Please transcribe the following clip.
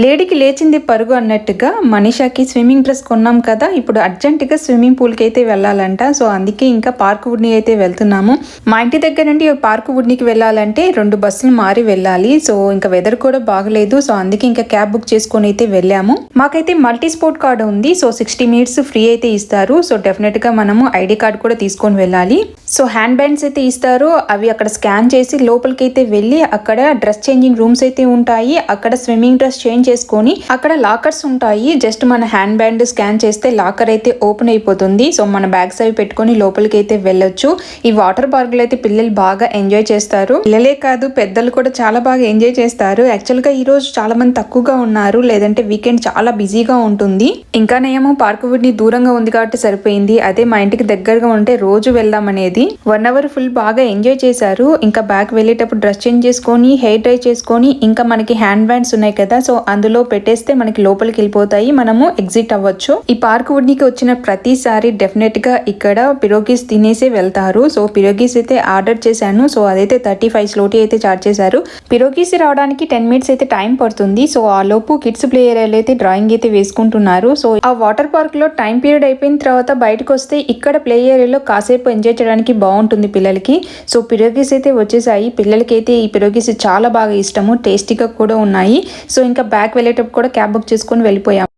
లేడీకి లేచింది పరుగు అన్నట్టుగా మనీషాకి స్విమ్మింగ్ డ్రెస్ కొన్నాం కదా, ఇప్పుడు అర్జెంటుగా స్విమ్మింగ్ పూల్కి అయితే వెళ్ళాలంట. సో అందుకే ఇంకా పార్క్ వుడ్ని అయితే వెళ్తున్నాము. మా ఇంటి దగ్గర నుండి పార్క్ వుడ్నికి వెళ్ళాలంటే 2 బస్సులు మారి వెళ్ళాలి. సో ఇంకా వెదర్ కూడా బాగలేదు. సో అందుకే ఇంకా క్యాబ్ బుక్ చేసుకొని అయితే వెళ్ళాము. మాకైతే మల్టీ స్పోర్ట్ కార్డు ఉంది. సో 60 మినిట్స్ ఫ్రీ అయితే ఇస్తారు. సో డెఫినెట్ గా మనము ఐడి కార్డు కూడా తీసుకొని వెళ్ళాలి. సో హ్యాండ్ బ్యాండ్స్ అయితే ఇస్తారు. అవి అక్కడ స్కాన్ చేసి లోపలికి అయితే వెళ్ళి అక్కడ డ్రెస్ చేంజింగ్ రూమ్స్ అయితే ఉంటాయి. అక్కడ స్విమ్మింగ్ డ్రెస్ చేంజ్ చేసుకొని అక్కడ లాకర్స్ ఉంటాయి. జస్ట్ మన హ్యాండ్ బ్యాండ్ స్కాన్ చేస్తే లాకర్ అయితే ఓపెన్ అయిపోతుంది. సో మన బ్యాగ్స్ అవి పెట్టుకొని లోపలికి అయితే వెళ్ళొచ్చు. ఈ వాటర్ పార్క్ లో అయితే పిల్లలు బాగా ఎంజాయ్ చేస్తారు. పిల్లలే కాదు పెద్దలు కూడా చాలా బాగా ఎంజాయ్ చేస్తారు. యాక్చువల్ గా ఈ రోజు చాలా మంది తక్కువగా ఉన్నారు, లేదంటే వీకెండ్ చాలా బిజీగా ఉంటుంది. ఇంకా నేమో పార్క్ వుడ్ని దూరంగా ఉంది కాబట్టి సరిపోయింది. అదే మా ఇంటికి దగ్గరగా ఉంటే రోజు వెళ్దాం అనేది. 1 అవర్ ఫుల్ బాగా ఎంజాయ్ చేశారు. ఇంకా బ్యాక్ వెళ్ళేటప్పుడు డ్రెస్ చేంజ్ చేసుకొని హెయిర్ డ్రై చేసుకొని ఇంకా మనకి హ్యాండ్ బ్యాండ్స్ ఉన్నాయి కదా, సో అందులో పెట్టేస్తే మనకి లోపలికి వెళ్ళిపోతాయి. మనము ఎగ్జిట్ అవ్వచ్చు. ఈ పార్క్ వుడ్నికి వచ్చిన ప్రతిసారి డెఫినెట్ గా ఇక్కడ పిరోగీస్ తినేసే వెళ్తారు. సో పిరోగీస్ అయితే ఆర్డర్ చేశాను. సో అదైతే 35 స్లోటీ అయితే చార్జ్ చేశారు. పిరోగీస్ రావడానికి 10 మినిట్స్ అయితే టైం పడుతుంది. సో ఆ లోపు కిడ్స్ ప్లే ఏరియాలో అయితే డ్రాయింగ్ అయితే వేసుకుంటున్నారు. సో ఆ వాటర్ పార్క్ లో టైం పీరియడ్ అయిపోయిన తర్వాత బయటకు వస్తే ఇక్కడ ప్లే ఏరియాలో కాసేపు ఎంజాయ్ చేయడానికి బాగుంటుంది పిల్లలకి. సో పిరోగీస్ అయితే వచ్చేసాయి. పిల్లలకి అయితే ఈ పిరోగీస్ చాలా బాగా ఇష్టము, టేస్టీగా కూడా ఉన్నాయి. సో ఇంకా బ్యాక్ వెళ్ళేటప్పుడు కూడా క్యాబ్ బుక్ చేసుకొని వెళ్ళిపోయాం.